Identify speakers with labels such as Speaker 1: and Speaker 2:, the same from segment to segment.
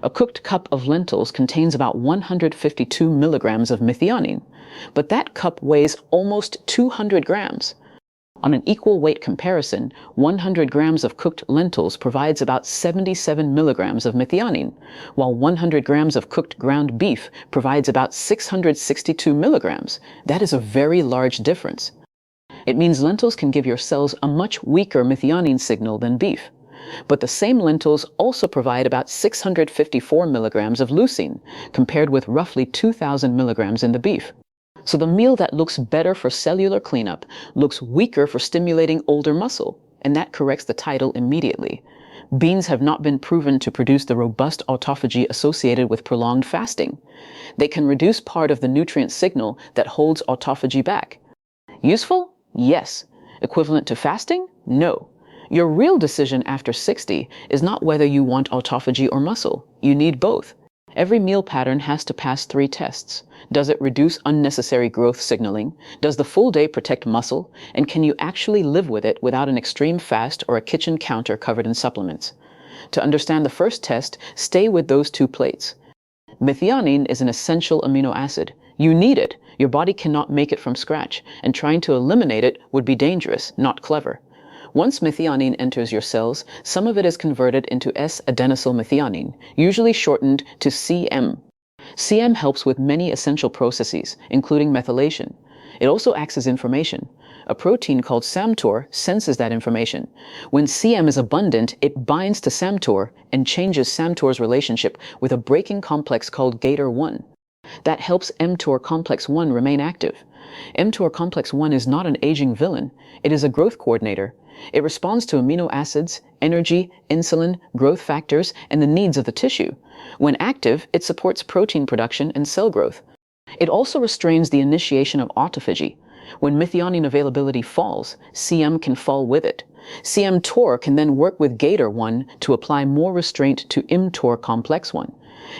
Speaker 1: A cooked cup of lentils contains about 152 milligrams of methionine, but that cup weighs almost 200 grams. On an equal weight comparison, 100 grams of cooked lentils provides about 77 milligrams of methionine, while 100 grams of cooked ground beef provides about 662 milligrams. That is a very large difference. It means lentils can give your cells a much weaker methionine signal than beef. But the same lentils also provide about 654 milligrams of leucine, compared with roughly 2,000 milligrams in the beef. So the meal that looks better for cellular cleanup looks weaker for stimulating older muscle, and that corrects the title immediately. Beans have not been proven to produce the robust autophagy associated with prolonged fasting. They can reduce part of the nutrient signal that holds autophagy back. Useful? Yes. Equivalent to fasting? No. Your real decision after 60 is not whether you want autophagy or muscle. You need both. Every meal pattern has to pass 3 tests. Does it reduce unnecessary growth signaling? Does the full day protect muscle? And can you actually live with it without an extreme fast or a kitchen counter covered in supplements? To understand the first test, stay with those 2 plates. Methionine is an essential amino acid. You need it. Your body cannot make it from scratch, and trying to eliminate it would be dangerous, not clever. Once methionine enters your cells, some of it is converted into S-adenosylmethionine, usually shortened to CM. CM helps with many essential processes, including methylation. It also acts as information. A protein called SAMTOR senses that information. When CM is abundant, it binds to SAMTOR and changes SAMTOR's relationship with a braking complex called GATOR1. That helps mTOR complex 1 remain active. mTOR complex 1 is not an aging villain. It is a growth coordinator. It responds to amino acids, energy, insulin, growth factors, and the needs of the tissue. When active, it supports protein production and cell growth. It also restrains the initiation of autophagy. When methionine availability falls, CM can fall with it. SAMTOR can then work with GATOR1 to apply more restraint to mTOR complex 1.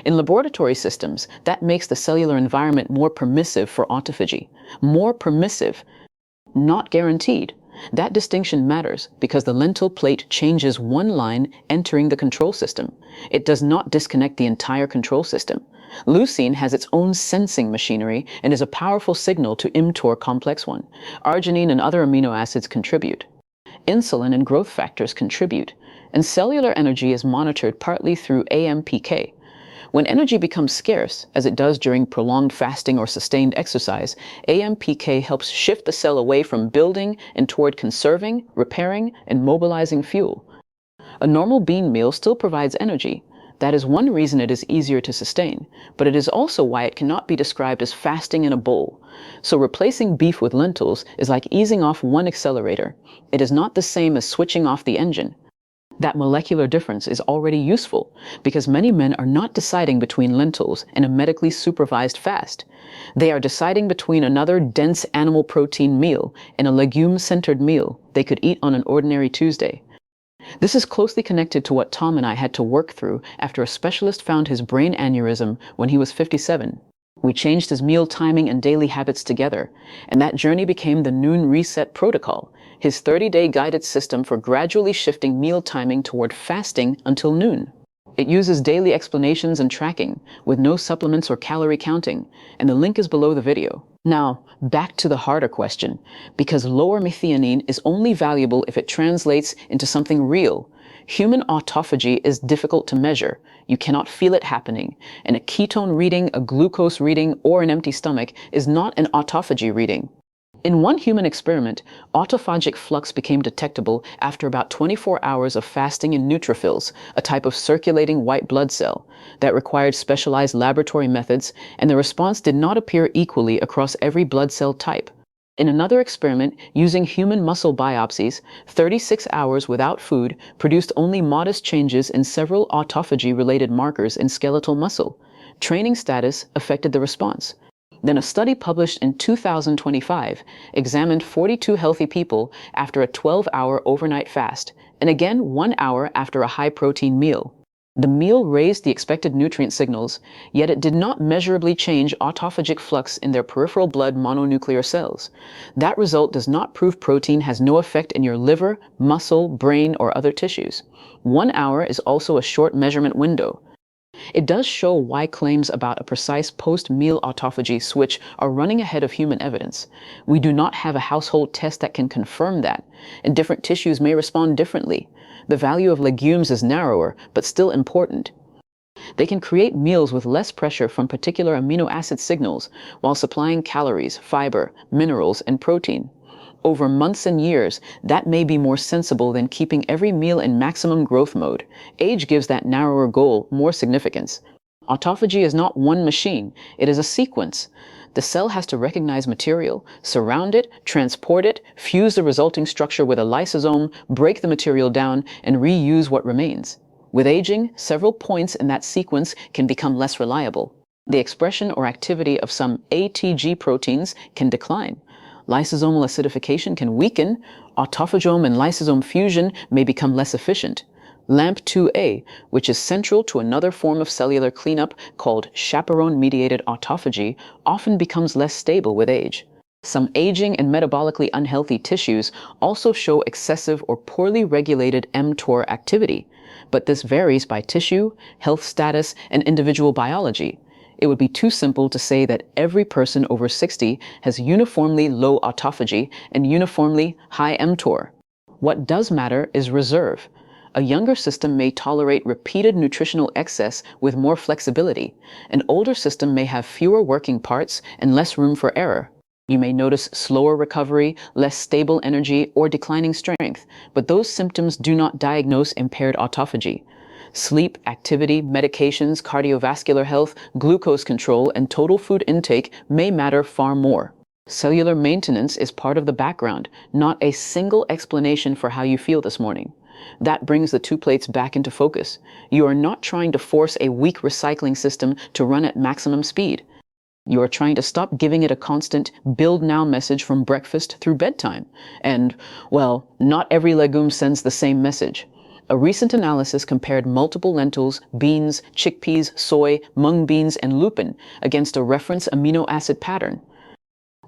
Speaker 1: In laboratory systems, that makes the cellular environment more permissive for autophagy. More permissive, not guaranteed. That distinction matters because the lentil plate changes one line entering the control system. It does not disconnect the entire control system. Leucine has its own sensing machinery and is a powerful signal to mTOR complex 1. Arginine and other amino acids contribute. Insulin and growth factors contribute. And cellular energy is monitored partly through AMPK. When energy becomes scarce, as it does during prolonged fasting or sustained exercise, AMPK helps shift the cell away from building and toward conserving, repairing, and mobilizing fuel. A normal bean meal still provides energy. That is one reason it is easier to sustain, but it is also why it cannot be described as fasting in a bowl. So replacing beef with lentils is like easing off one accelerator. It is not the same as switching off the engine. That molecular difference is already useful because many men are not deciding between lentils and a medically supervised fast. They are deciding between another dense animal protein meal and a legume-centered meal they could eat on an ordinary Tuesday. This is closely connected to what Tom and I had to work through after a specialist found his brain aneurysm when he was 57. We changed his meal timing and daily habits together, and that journey became the Noon Reset Protocol, his 30-day guided system for gradually shifting meal timing toward fasting until noon. It uses daily explanations and tracking, with no supplements or calorie counting, and the link is below the video. Now, back to the harder question, because lower methionine is only valuable if it translates into something real. Human autophagy is difficult to measure. You cannot feel it happening, and a ketone reading, a glucose reading, or an empty stomach is not an autophagy reading. In one human experiment, autophagic flux became detectable after about 24 hours of fasting in neutrophils, a type of circulating white blood cell that required specialized laboratory methods, and the response did not appear equally across every blood cell type. In another experiment, using human muscle biopsies, 36 hours without food produced only modest changes in several autophagy-related markers in skeletal muscle. Training status affected the response. Then a study published in 2025 examined 42 healthy people after a 12-hour overnight fast, and again 1 hour after a high-protein meal. The meal raised the expected nutrient signals, yet it did not measurably change autophagic flux in their peripheral blood mononuclear cells. That result does not prove protein has no effect in your liver, muscle, brain, or other tissues. 1 hour is also a short measurement window. It does show why claims about a precise post-meal autophagy switch are running ahead of human evidence. We do not have a household test that can confirm that, and different tissues may respond differently. The value of legumes is narrower, but still important. They can create meals with less pressure from particular amino acid signals while supplying calories, fiber, minerals, and protein. Over months and years, that may be more sensible than keeping every meal in maximum growth mode. Age gives that narrower goal more significance. Autophagy is not one machine, it is a sequence. The cell has to recognize material, surround it, transport it, fuse the resulting structure with a lysosome, break the material down, and reuse what remains. With aging, several points in that sequence can become less reliable. The expression or activity of some ATG proteins can decline. Lysosomal acidification can weaken. Autophagome and lysosome fusion may become less efficient. LAMP2A, which is central to another form of cellular cleanup called chaperone-mediated autophagy, often becomes less stable with age. Some aging and metabolically unhealthy tissues also show excessive or poorly regulated mTOR activity, but this varies by tissue, health status, and individual biology. It would be too simple to say that every person over 60 has uniformly low autophagy and uniformly high mTOR. What does matter is reserve. A younger system may tolerate repeated nutritional excess with more flexibility. An older system may have fewer working parts and less room for error. You may notice slower recovery, less stable energy, or declining strength, but those symptoms do not diagnose impaired autophagy. Sleep, activity, medications, cardiovascular health, glucose control, and total food intake may matter far more. Cellular maintenance is part of the background, not a single explanation for how you feel this morning. That brings the two plates back into focus. You are not trying to force a weak recycling system to run at maximum speed. You are trying to stop giving it a constant build now message from breakfast through bedtime. And, well, not every legume sends the same message. A recent analysis compared multiple lentils, beans, chickpeas, soy, mung beans, and lupin against a reference amino acid pattern.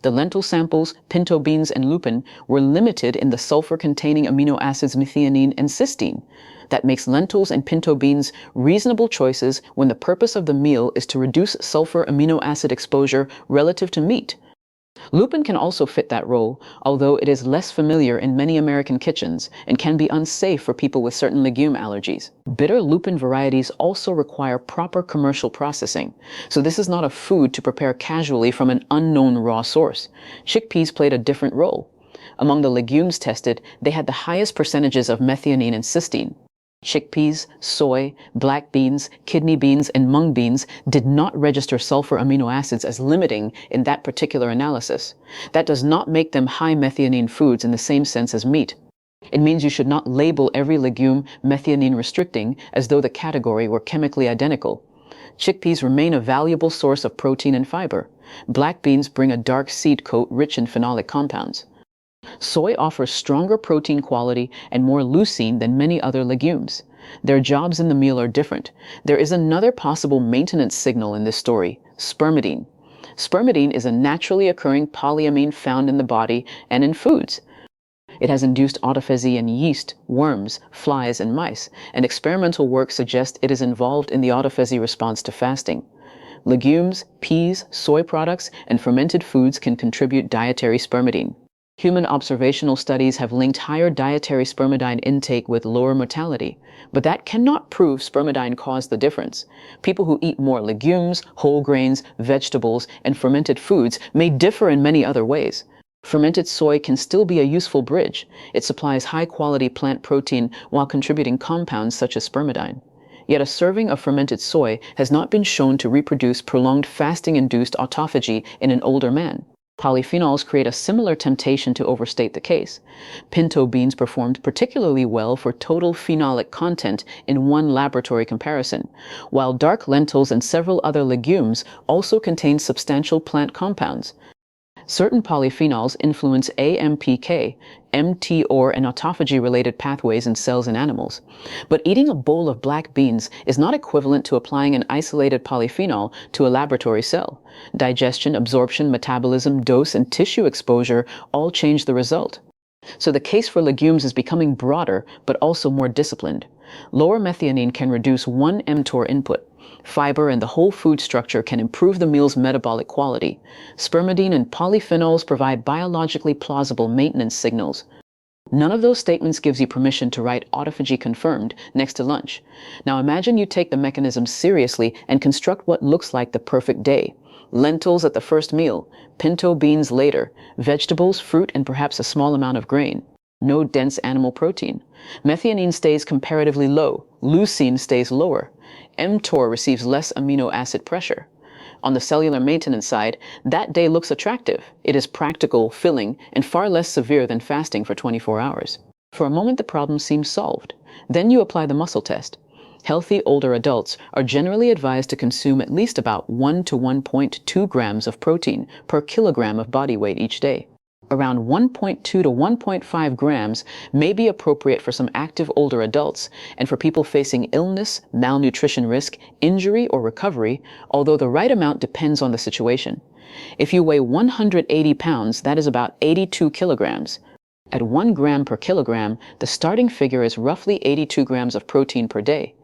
Speaker 1: The lentil samples, pinto beans, and lupin were limited in the sulfur-containing amino acids methionine and cysteine. That makes lentils and pinto beans reasonable choices when the purpose of the meal is to reduce sulfur amino acid exposure relative to meat. Lupin can also fit that role, although it is less familiar in many American kitchens and can be unsafe for people with certain legume allergies. Bitter lupin varieties also require proper commercial processing, so this is not a food to prepare casually from an unknown raw source. Chickpeas played a different role. Among the legumes tested, they had the highest percentages of methionine and cysteine. Chickpeas, soy, black beans, kidney beans, and mung beans did not register sulfur amino acids as limiting in that particular analysis. That does not make them high methionine foods in the same sense as meat. It means you should not label every legume methionine restricting as though the category were chemically identical. Chickpeas remain a valuable source of protein and fiber. Black beans bring a dark seed coat rich in phenolic compounds. Soy offers stronger protein quality and more leucine than many other legumes. Their jobs in the meal are different. There is another possible maintenance signal in this story, spermidine. Spermidine is a naturally occurring polyamine found in the body and in foods. It has induced autophagy in yeast, worms, flies, and mice, and experimental work suggests it is involved in the autophagy response to fasting. Legumes, peas, soy products, and fermented foods can contribute dietary spermidine. Human observational studies have linked higher dietary spermidine intake with lower mortality, but that cannot prove spermidine caused the difference. People who eat more legumes, whole grains, vegetables, and fermented foods may differ in many other ways. Fermented soy can still be a useful bridge. It supplies high-quality plant protein while contributing compounds such as spermidine. Yet a serving of fermented soy has not been shown to reproduce prolonged fasting-induced autophagy in an older man. Polyphenols create a similar temptation to overstate the case. Pinto beans performed particularly well for total phenolic content in one laboratory comparison, while dark lentils and several other legumes also contain substantial plant compounds. Certain polyphenols influence AMPK, mTOR, and autophagy-related pathways in cells and animals. But eating a bowl of black beans is not equivalent to applying an isolated polyphenol to a laboratory cell. Digestion, absorption, metabolism, dose, and tissue exposure all change the result. So the case for legumes is becoming broader, but also more disciplined. Lower methionine can reduce one mTOR input. Fiber and the whole food structure can improve the meal's metabolic quality. Spermidine and polyphenols provide biologically plausible maintenance signals. None of those statements gives you permission to write autophagy confirmed next to lunch. Now imagine you take the mechanism seriously and construct what looks like the perfect day. Lentils at the first meal, pinto beans later, vegetables, fruit, and perhaps a small amount of grain. No dense animal protein. Methionine stays comparatively low. Leucine stays lower. mTOR receives less amino acid pressure. On the cellular maintenance side, that day looks attractive. It is practical, filling, and far less severe than fasting for 24 hours. For a moment, the problem seems solved. Then you apply the muscle test. Healthy older adults are generally advised to consume at least about 1 to 1.2 grams of protein per kilogram of body weight each day. Around 1.2 to 1.5 grams may be appropriate for some active older adults and for people facing illness, malnutrition risk, injury, or recovery, although the right amount depends on the situation. If you weigh 180 pounds, that is about 82 kilograms. At 1 gram per kilogram, the starting figure is roughly 82 grams of protein per day.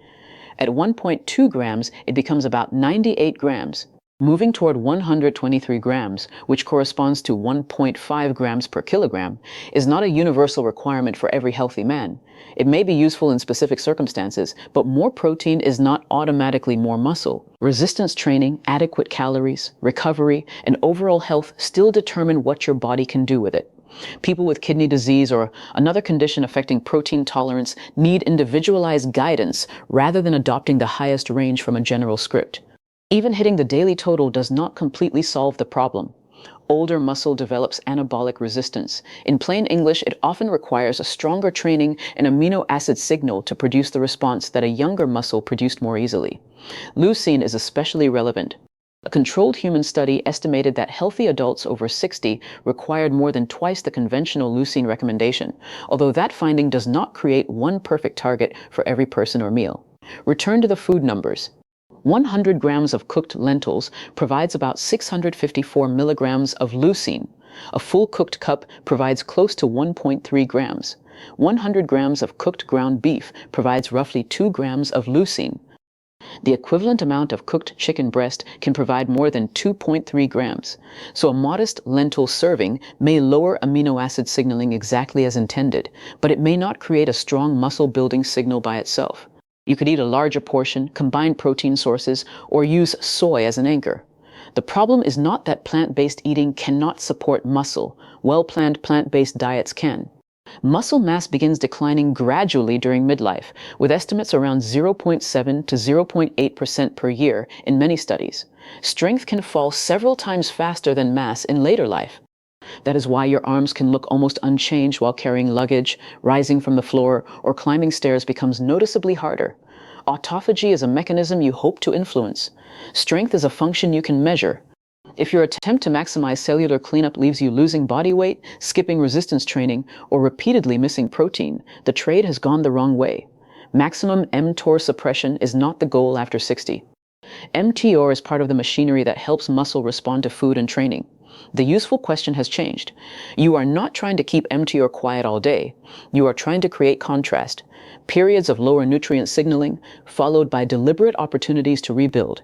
Speaker 1: At 1.2 grams, it becomes about 98 grams. Moving toward 123 grams, which corresponds to 1.5 grams per kilogram, is not a universal requirement for every healthy man. It may be useful in specific circumstances, but more protein is not automatically more muscle. Resistance training, adequate calories, recovery, and overall health still determine what your body can do with it. People with kidney disease or another condition affecting protein tolerance need individualized guidance rather than adopting the highest range from a general script. Even hitting the daily total does not completely solve the problem. Older muscle develops anabolic resistance. In plain English, it often requires a stronger training and amino acid signal to produce the response that a younger muscle produced more easily. Leucine is especially relevant. A controlled human study estimated that healthy adults over 60 required more than twice the conventional leucine recommendation, although that finding does not create one perfect target for every person or meal. Return to the food numbers. 100 grams of cooked lentils provides about 654 milligrams of leucine. A full cooked cup provides close to 1.3 grams. 100 grams of cooked ground beef provides roughly 2 grams of leucine. The equivalent amount of cooked chicken breast can provide more than 2.3 grams. So a modest lentil serving may lower amino acid signaling exactly as intended, but it may not create a strong muscle building signal by itself. You could eat a larger portion, combine protein sources, or use soy as an anchor. The problem is not that plant-based eating cannot support muscle. Well-planned plant-based diets can. Muscle mass begins declining gradually during midlife, with estimates around 0.7 to 0.8% per year in many studies. Strength can fall several times faster than mass in later life. That is why your arms can look almost unchanged while carrying luggage, rising from the floor, or climbing stairs becomes noticeably harder. Autophagy is a mechanism you hope to influence. Strength is a function you can measure. If your attempt to maximize cellular cleanup leaves you losing body weight, skipping resistance training, or repeatedly missing protein, the trade has gone the wrong way. Maximum mTOR suppression is not the goal after 60. mTOR is part of the machinery that helps muscle respond to food and training. The useful question has changed. You are not trying to keep mTOR quiet all day. You are trying to create contrast, periods of lower nutrient signaling, followed by deliberate opportunities to rebuild.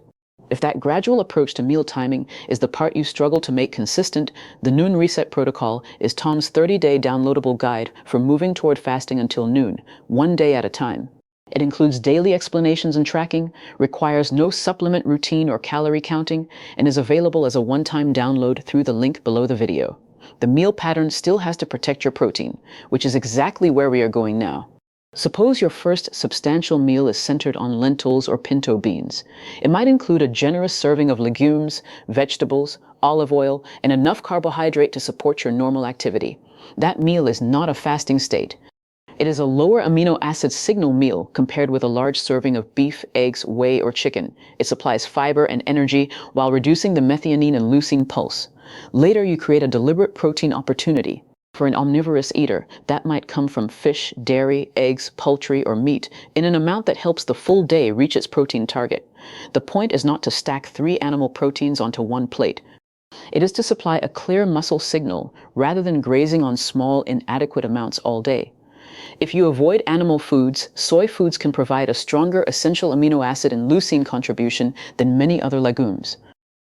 Speaker 1: If that gradual approach to meal timing is the part you struggle to make consistent, the Noon Reset Protocol is Tom's 30-day downloadable guide for moving toward fasting until noon, 1 day at a time. It includes daily explanations and tracking, requires no supplement routine or calorie counting, and is available as a one-time download through the link below the video. The meal pattern still has to protect your protein, which is exactly where we are going now. Suppose your first substantial meal is centered on lentils or pinto beans. It might include a generous serving of legumes, vegetables, olive oil, and enough carbohydrate to support your normal activity. That meal is not a fasting state. It is a lower amino acid signal meal compared with a large serving of beef, eggs, whey, or chicken. It supplies fiber and energy while reducing the methionine and leucine pulse. Later, you create a deliberate protein opportunity. For an omnivorous eater, that might come from fish, dairy, eggs, poultry, or meat in an amount that helps the full day reach its protein target. The point is not to stack 3 animal proteins onto one plate. It is to supply a clear muscle signal rather than grazing on small, inadequate amounts all day. If you avoid animal foods, soy foods can provide a stronger essential amino acid and leucine contribution than many other legumes.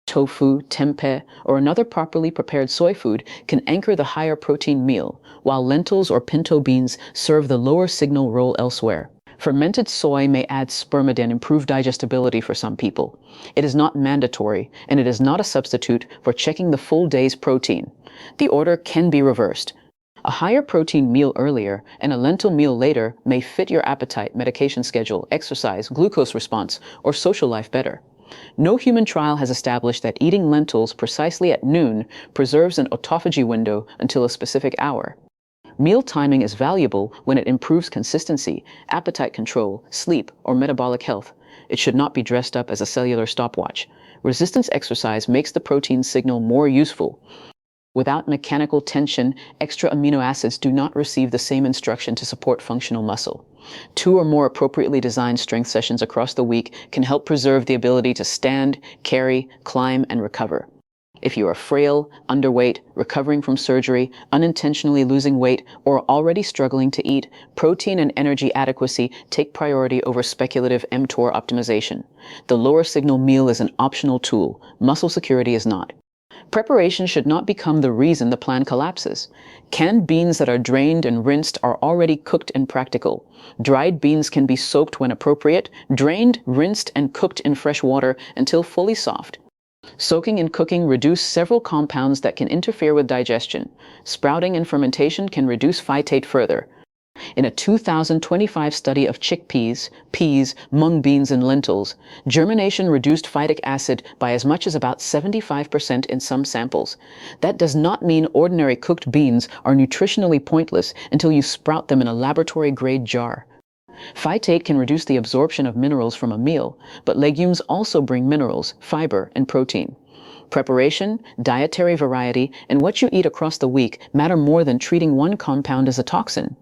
Speaker 1: Tofu, tempeh, or another properly prepared soy food can anchor the higher protein meal, while lentils or pinto beans serve the lower signal role elsewhere. Fermented soy may add spermidine, improved digestibility for some people. It is not mandatory, and it is not a substitute for checking the full day's protein. The order can be reversed. A higher protein meal earlier and a lentil meal later may fit your appetite, medication schedule, exercise, glucose response, or social life better. No human trial has established that eating lentils precisely at noon preserves an autophagy window until a specific hour. Meal timing is valuable when it improves consistency, appetite control, sleep, or metabolic health. It should not be dressed up as a cellular stopwatch. Resistance exercise makes the protein signal more useful. Without mechanical tension, extra amino acids do not receive the same instruction to support functional muscle. 2 or more appropriately designed strength sessions across the week can help preserve the ability to stand, carry, climb, and recover. If you are frail, underweight, recovering from surgery, unintentionally losing weight, or already struggling to eat, protein and energy adequacy take priority over speculative mTOR optimization. The lower signal meal is an optional tool. Muscle security is not. Preparation should not become the reason the plan collapses. Canned beans that are drained and rinsed are already cooked and practical. Dried beans can be soaked when appropriate, drained, rinsed, and cooked in fresh water until fully soft. Soaking and cooking reduce several compounds that can interfere with digestion. Sprouting and fermentation can reduce phytate further. In a 2025 study of chickpeas, peas, mung beans, and lentils, germination reduced phytic acid by as much as about 75% in some samples. That does not mean ordinary cooked beans are nutritionally pointless until you sprout them in a laboratory-grade jar. Phytate can reduce the absorption of minerals from a meal, but legumes also bring minerals, fiber, and protein. Preparation, dietary variety, and what you eat across the week matter more than treating one compound as a toxin.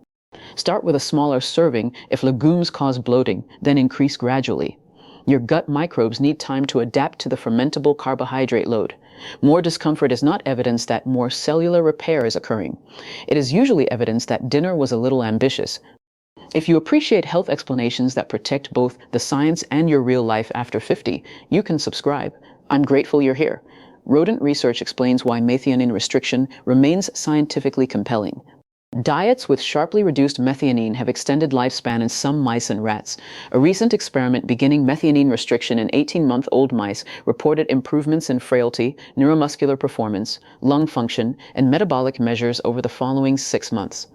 Speaker 1: Start with a smaller serving if legumes cause bloating, then increase gradually. Your gut microbes need time to adapt to the fermentable carbohydrate load. More discomfort is not evidence that more cellular repair is occurring. It is usually evidence that dinner was a little ambitious. If you appreciate health explanations that protect both the science and your real life after 50, you can subscribe. I'm grateful you're here. Rodent research explains why methionine restriction remains scientifically compelling. Diets with sharply reduced methionine have extended lifespan in some mice and rats. A recent experiment beginning methionine restriction in 18-month-old mice reported improvements in frailty, neuromuscular performance, lung function, and metabolic measures over the following 6 months.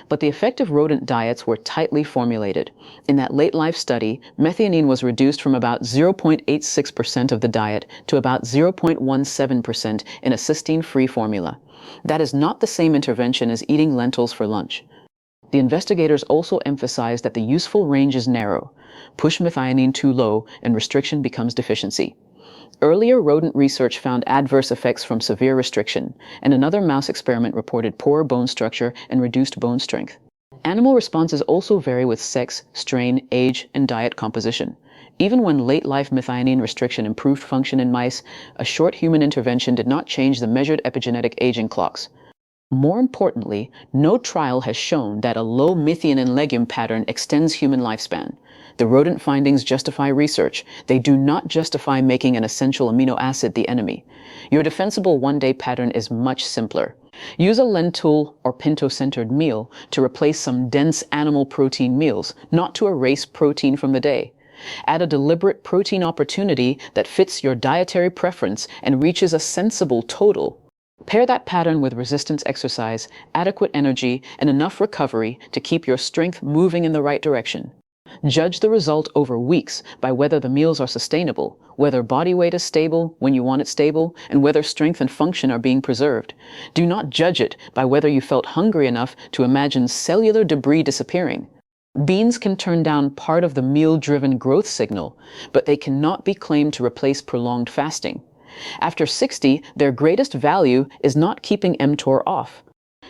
Speaker 1: But the effective rodent diets were tightly formulated. In that late-life study, methionine was reduced from about 0.86% of the diet to about 0.17% in a cysteine-free formula. That is not the same intervention as eating lentils for lunch. The investigators also emphasized that the useful range is narrow. Push methionine too low and restriction becomes deficiency. Earlier rodent research found adverse effects from severe restriction, and another mouse experiment reported poor bone structure and reduced bone strength. Animal responses also vary with sex, strain, age, and diet composition. Even when late-life methionine restriction improved function in mice, a short human intervention did not change the measured epigenetic aging clocks. More importantly, no trial has shown that a low methionine legume pattern extends human lifespan. The rodent findings justify research. They do not justify making an essential amino acid the enemy. Your defensible one-day pattern is much simpler. Use a lentil or pinto-centered meal to replace some dense animal protein meals, not to erase protein from the day. Add a deliberate protein opportunity that fits your dietary preference and reaches a sensible total. Pair that pattern with resistance exercise, adequate energy, and enough recovery to keep your strength moving in the right direction. Judge the result over weeks by whether the meals are sustainable, whether body weight is stable when you want it stable, and whether strength and function are being preserved. Do not judge it by whether you felt hungry enough to imagine cellular debris disappearing. Beans can turn down part of the meal-driven growth signal, but they cannot be claimed to replace prolonged fasting. After 60, their greatest value is not keeping mTOR off.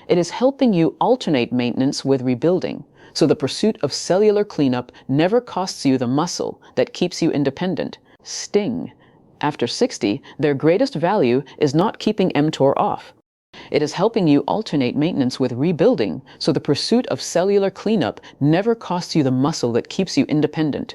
Speaker 1: It is helping you alternate maintenance with rebuilding, so the pursuit of cellular cleanup never costs you the muscle that keeps you independent. Sting. After 60, their greatest value is not keeping mTOR off. It is helping you alternate maintenance with rebuilding, so the pursuit of cellular cleanup never costs you the muscle that keeps you independent.